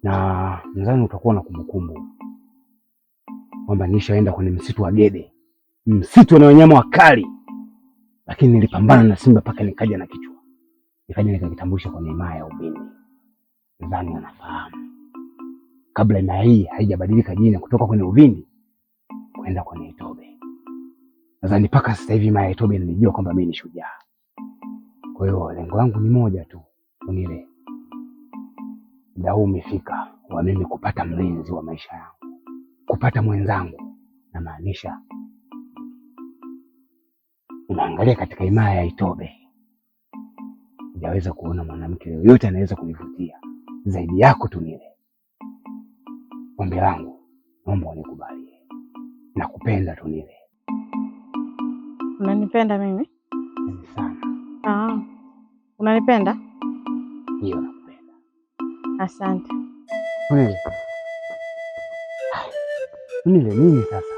na nadhani utakuwa na kumbukumbu kwamba nishaenda kwenye msitu wa Gede, msitu na wanyama wakali, lakini nilipambana na simba mpaka nikaja na kichwa, nikaja nikakitambulisha kwenye himaya ya Ubini. Nadhani anafahamu kabla himaya hii haijabadilika jina kutoka kwenye Uvindi kwenda kwenye Itobe. Nadhani mpaka sasa hivi himaya ya Itobe inanijua kwamba mimi ni shujaa. Kwa hiyo lengo langu ni moja tu, Unile, muda huu umefika wa mimi kupata mlinzi wa maisha yangu, kupata mwenzangu. Na maanisha unaangalia katika himaya ya Itobe, hujaweza kuona mwanamke yoyote anaweza kunivutia zaidi yako Tunile. Ombi langu, naomba unikubalie. Nakupenda Tunile. Unanipenda mimi? Sana. Unanipenda? Ndio, nakupenda. Asante. Tunile nini sasa?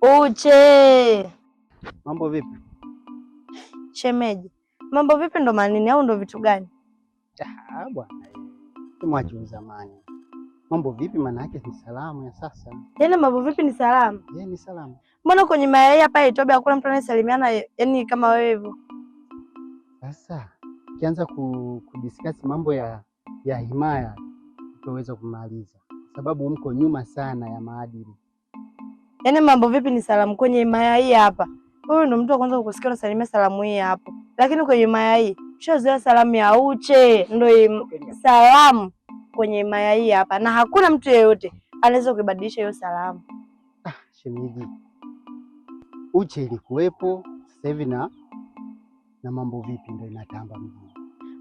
Uche, Mambo vipi? shemeji, mambo vipi? Ndo manini au ndo vitu gani? Bwana, tumwache zamani. Mambo vipi? Maana yake ni salamu ya sasa. Yaani mambo vipi ni salamu? Ni salamu. Mbona kwenye mayai hapa Itobe hakuna mtu anayesalimiana yaani kama wewe hivyo? Sasa ukianza kudiscuss mambo ya himaya utaweza kumaliza, sababu mko nyuma sana ya maadili. Yaani mambo vipi ni salamu kwenye mayai hapa? Wewe ndo mtu wa kwanza kukusikia unasalimia salamu hii hapo. Lakini kwenye mayai ushazoea salamu ya Uche, ndo salamu kwenye mayai hapa, na hakuna mtu yeyote anaweza kubadilisha hiyo salamu. Shemeji, Uche ilikuwepo, sasa hivi na mambo vipi ndo inatamba mjini.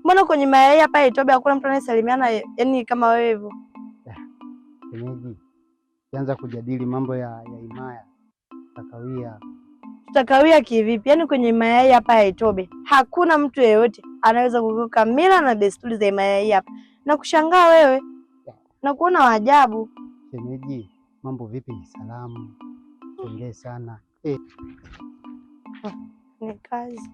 Mbona kwenye mayai hapa Itobe hakuna mtu anayesalimiana yaani kama wewe hivyo? Shemeji, kianza kujadili mambo ya himaya takawia. Tutakawia kivipi? Yaani kwenye mayai hapa ya Itobe hakuna mtu yeyote anaweza kuvuka mila na desturi za mayai hapa, na kushangaa wewe na kuona waajabu. Shemeji, mambo vipi ni salamu, ongee sana. Ni kazi.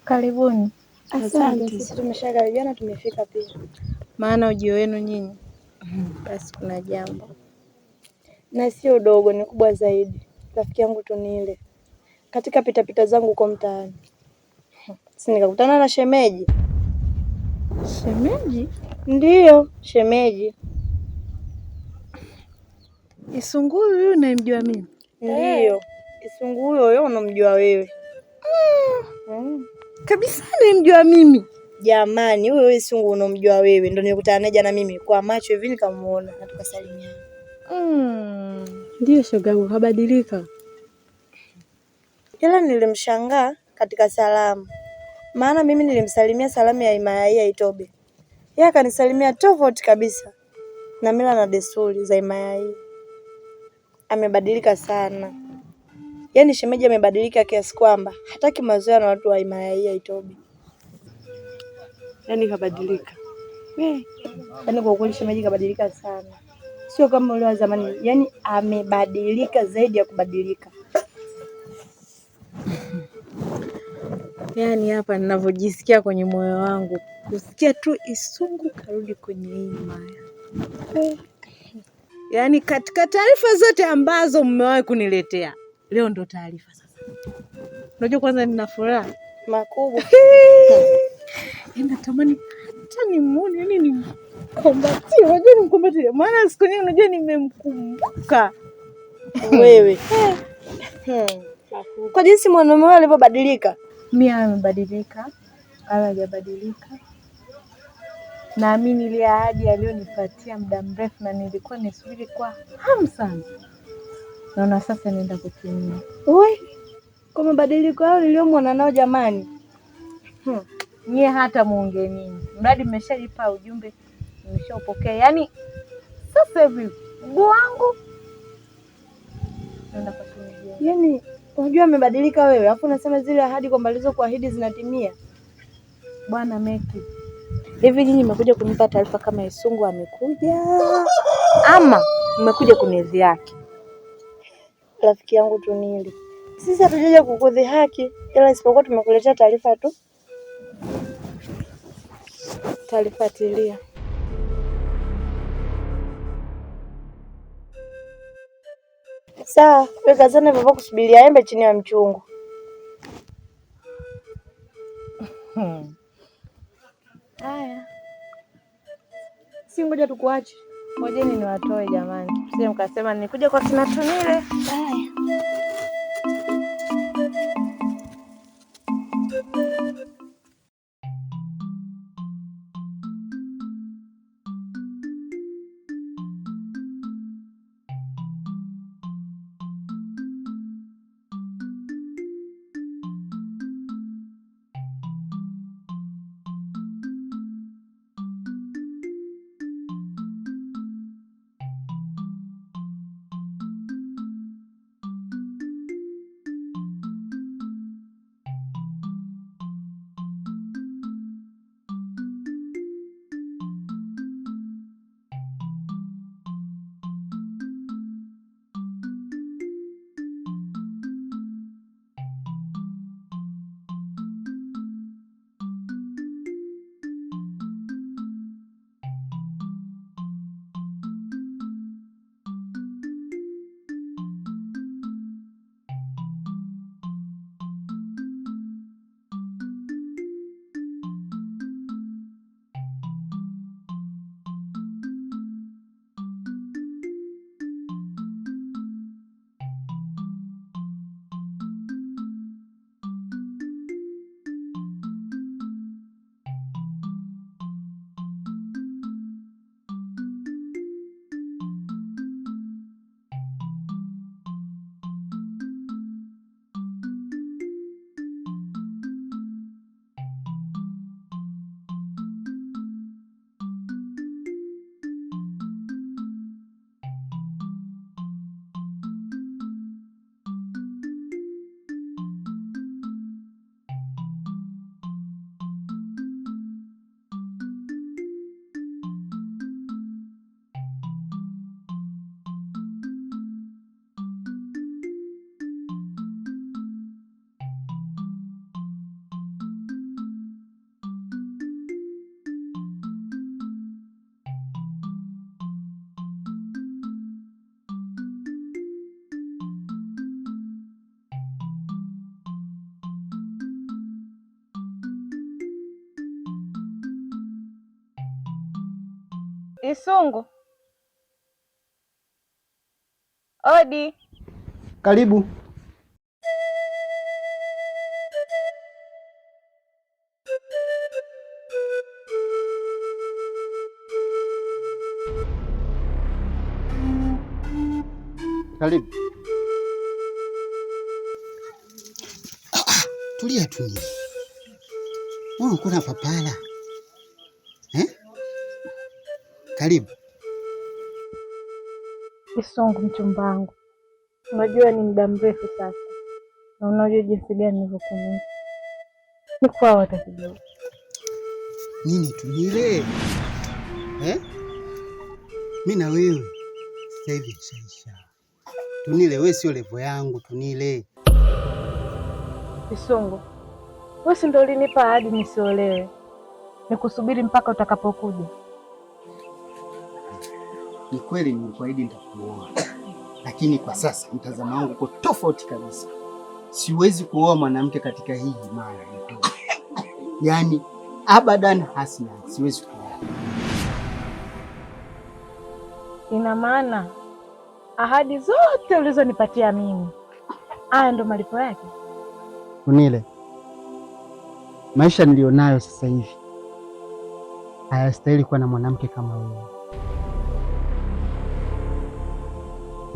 Karibuni. Asante. Sisi tumeshakaribiana, tumefika pia. Maana ujio wenu nyinyi basi kuna jambo, Na sio dogo, ni kubwa zaidi. Rafiki yangu Tunile, katika pitapita zangu huko mtaani, si nikakutana na shemeji. Shemeji? Ndiyo, shemeji. Isunguru huyu unayemjua mimi? Ndiyo, Isungu huyo unamjua wewe. Kabisa unayemjua mimi. Jamani, huyo Isungu unamjua wewe, ndo nilikutana naye jana mimi kwa macho hivi nikamuona na tukasalimiana. Ndiyo shogangu, kabadilika. Ila nilimshangaa katika salamu. Maana mimi nilimsalimia salamu ya Imayai ya Itobe. Yeye akanisalimia tofauti kabisa na mila na desturi za Imayai. Amebadilika sana. Yaani shemeji amebadilika kiasi kwamba hataki mazoea na watu wa Imayai ya Itobe. Yaani kabadilika. Yaani kwa kweli shemeji kabadilika sana. Sio kama ule wa zamani. Yaani amebadilika zaidi ya kubadilika. Yaani hapa ninavyojisikia kwenye moyo wangu, kusikia tu Isungu karudi kwenye hii Maya. Yaani katika taarifa zote ambazo mmewahi kuniletea, leo ndo taarifa sasa. Unajua kwanza nina furaha Makubwa. Natamani hata nimuone, yani nimkumbatie. Unajua nimkumbatie. Maana siku nyingi unajua nimemkumbuka. Wewe. Kwa jinsi mwanaume wao alivyobadilika. Mimi amebadilika, wala hajabadilika. Naamini ile ahadi aliyonipatia muda mrefu na nilikuwa nisubiri kwa hamu sana. Naona sasa naenda kutimia. Wewe. Kwa mabadiliko yao niliyomwona nao jamani. Nyie hata muongee nini. Mradi mmeshalipa ujumbe, nimeshaupokea. Yaani sasa hivi mguu wangu naenda kutimia. Yaani unajua amebadilika wewe, alafu unasema zile ahadi kwamba alizokuahidi zinatimia. Bwana Meki, hivi nyinyi mmekuja kunipa taarifa kama Isungu amekuja ama mmekuja kunidhihaki? Rafiki yangu Tunili, sisi hatujaja kukudhihaki, ila isipokuwa tumekuletea taarifa tu. Talifuatilia. Sawa, weka sana baba kusubiria embe chini ya mchungu. Haya. Si ngoja tukuache. Ngojeni niwatoe jamani. Sije mkasema nikuja kwa kina Tunile. Haya. Isungu. Odi. Karibu. Karibu. Tulia tu. Mbona uko na papara? Karibu. Isungu, mchumba wangu, unajua ni muda mrefu sasa, na unajua jinsi gani nilivyokumisi. Nikuwa hata kidogo. Nini Tunile? Mimi na wewe sasa hivi shaisha. Tunile, wewe sio level yangu Tunile. Isungu, wewe si ndio ulinipa ahadi nisiolewe, nikusubiri mpaka utakapokuja? Ni kweli nilikuahidi nitakuoa, lakini kwa sasa mtazamo wangu uko tofauti kabisa. Siwezi kuoa mwanamke katika hii himaya yetu. Yaani abadan hasna, siwezi kuoa. Ina maana ahadi zote ulizonipatia mimi, haya ndo malipo yake? Tunile, maisha nilionayo sasa hivi hayastahili kuwa na mwanamke kama wewe.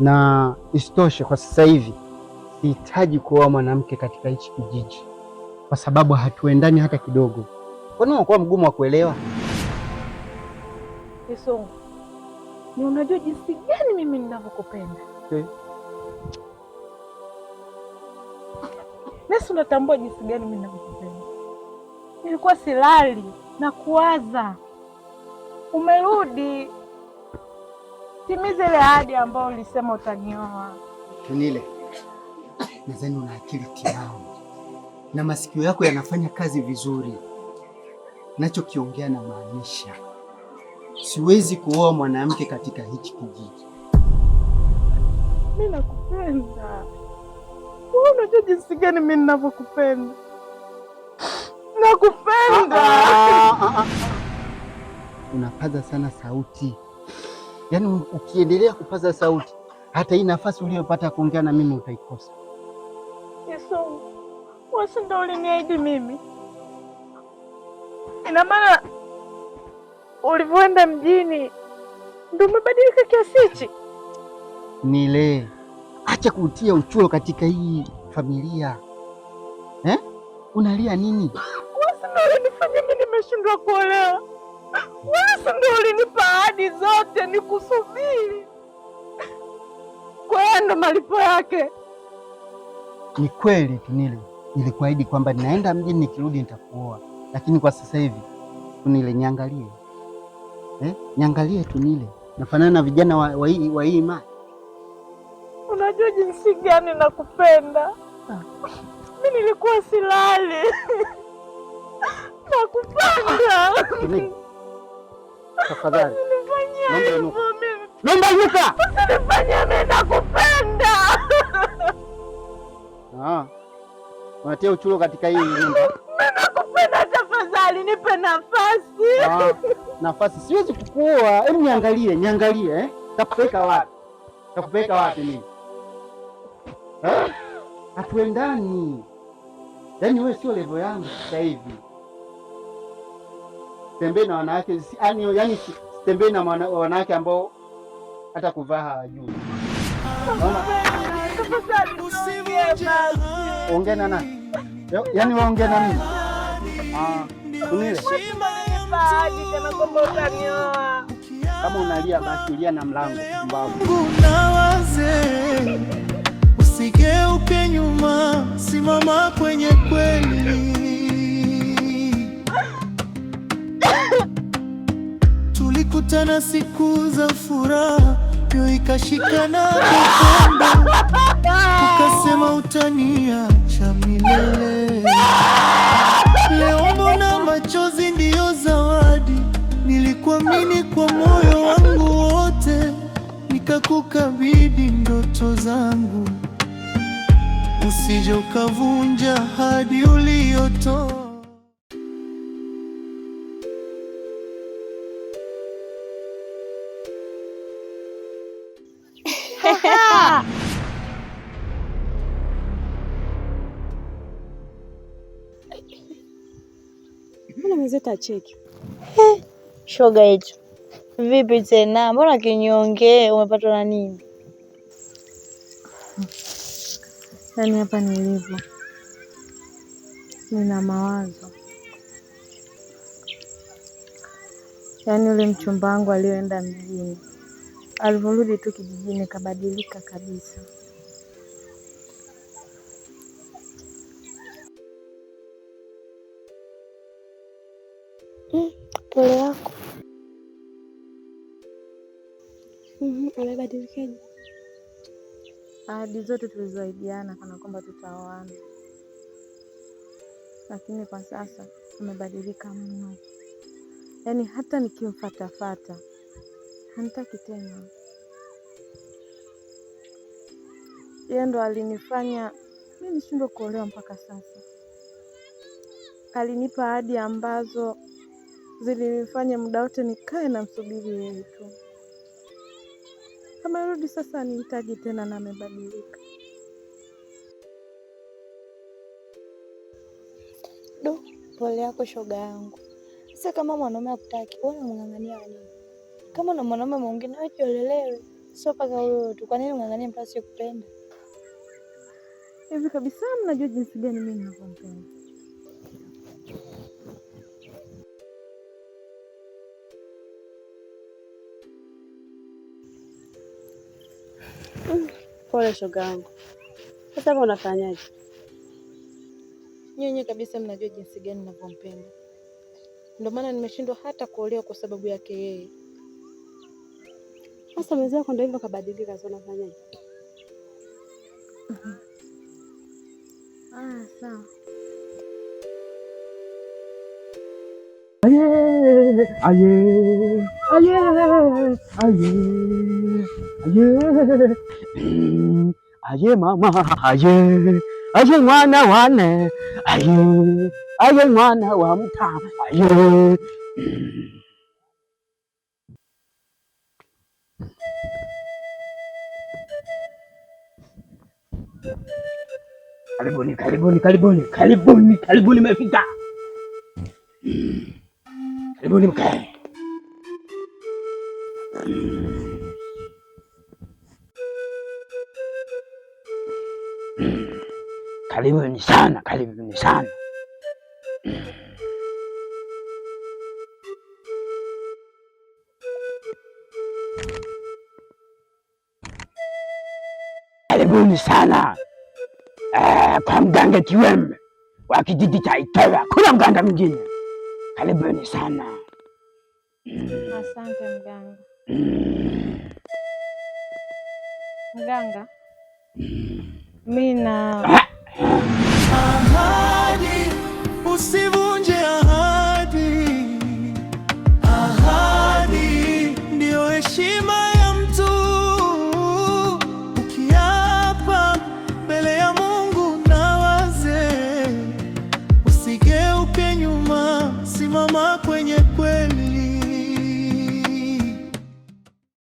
Na isitoshe kwa sasa hivi sihitaji kuoa mwanamke katika hichi kijiji kwa sababu hatuendani hata kidogo. Kwani unakuwa mgumu wa kuelewa? Isungu, ni unajua jinsi gani mimi ninavyokupenda. Nesi, unatambua jinsi gani mimi ninavyokupenda. Nilikuwa silali na kuwaza umerudi. Timiza ile ahadi ambayo ulisema utanioa. Tunile, nadhani una akili timamu na masikio yako yanafanya kazi vizuri. Nachokiongea na maanisha. Siwezi kuoa mwanamke katika hichi kijiji. Mimi nakupenda. Wewe unajua jinsi gani mimi ninavyokupenda. Nakupenda. Unapaza sana sauti. Yaani ukiendelea kupaza sauti, hata hii nafasi uliyopata kuongea na mimi utaikosa. Isungu, wewe ndio uliniahidi mimi. Ina maana ulivyoenda mjini ndio umebadilika kiasi hichi? Nile, acha kutia uchulo katika hii familia. Unalia nini? Wewe ndio ulinifanya mimi nimeshindwa kuolewa. Wewe ndio ulinipa ahadi zote nikusubiri. Kwa hiyo ndo malipo yake. Ni kweli Tunile, nilikuahidi kwamba ninaenda mjini, nikirudi nitakuoa. Lakini kwa sasa hivi Tunile, niangalie. Niangalie Tunile. Nafanana na vijana wa hii mali. Unajua jinsi gani nakupenda. Mimi nilikuwa silali. Nakupenda. Tunile, tafadhali. Nenda nyuka. Usinifanye mimi nakupenda. Unatia uchulo katika hii nyumba. Mimi nakupenda, tafadhali nipe nafasi. Nafasi siwezi kukuoa. Hebu niangalie. Takupeleka wapi mimi? Hatuendani. Yaani wewe sio level yangu sasa hivi. Tembea na wanawake, yaani tembea na wanawake ambao hata kuvaa hawajui. Ongea na nani? Yaani waongea na nini? Tunile. Kama unalia basi ulia na mlango mbavu. Usigeuke nyuma, simama kwenye kweli. Tulikutana siku za furaha, mioyo ikashikana kupenda. Ukasema utaniacha milele. Leo mbona machozi ndiyo zawadi nilikuamini kwa moyo wangu wote, nikakukabidhi ndoto zangu. Usije ukavunja ahadi uliyotoa. mbona mwenzetu acheki? Shoga yetu. Vipi tena? Mbona kinyonge? Umepatwa na nini? Yaani hapa nilipo nina mawazo. Yaani yule mchumba wangu aliyoenda mjini, alivyorudi tu kijijini kabadilika kabisa. Pole yako. Amebadilikaje? Ahadi zote tulizoahidiana kana kwamba tutaoana, lakini kwa sasa amebadilika mno. Yaani hata nikimfatafata hanitaki tena. Yeye ndo alinifanya mimi nishindwe kuolewa mpaka sasa. Alinipa ahadi ambazo zilinifanya muda wote nikae na msubiri yeye tu. Amerudi sasa anihitaji tena na amebadilika. Pole yako shoga yangu. Sasa kama mwanaume hakutaki, wewe unamng'ang'ania nini? Kama na mwanaume mwingine wewe jiolelewe. Sio paka wewe tu. Kwa nini unang'ang'ania mtu asiyekupenda? Hivi kabisa mnajua jinsi gani mimi ninavyopenda. Pole shoga yangu. Sasa hapo unafanyaje? Nyenye kabisa mnajua jinsi gani ninavyompenda. Ndio maana nimeshindwa hata kuolewa kwa sababu yake yeye. Sasa mzee wako ndio hivyo kabadilika, sasa unafanyaje? Sawa. Aye mama, aye mwana wane, aye mwana wa mtama, Karibuni mmefika. Karibuni mkae. Karibuni sana. Karibuni sana kwa mganga Kiwembe wa kijiji cha Itola. Kuna mganga mwingine. Karibuni sana. Asante mganga. Mganga, mina ahadi, usivunje ahadi. Ahadi ndio heshima ya mtu. Ukiapa mbele ya Mungu na wazee, usigeuke nyuma, simama kwenye